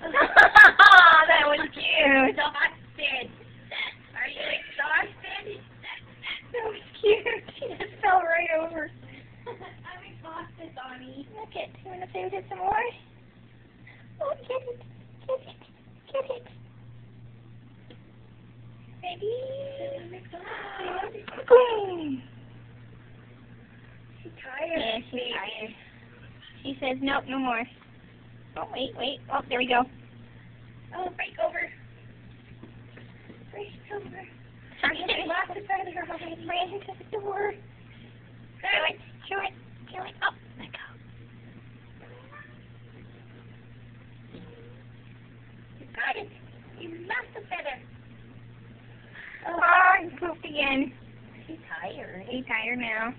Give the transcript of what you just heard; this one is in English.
That was cute. Exhausted. Are you exhausted? That was cute. She just fell right over. I'm exhausted, Donnie. Look it. You want to play with it some more? Oh, get it. Get it. Get it. Baby, I'm exhausted. Boom. She's tired. Yeah, she's tired. She says, nope, no more. Oh, wait, wait. Oh, there we go. Oh, break over. Break over. Sorry, I lost the feather already. ran into the door. Chew it, chew it, chew it. Oh, let go. You got it. You lost the feather. Oh, you pooped again. She's tired. Are you tired now?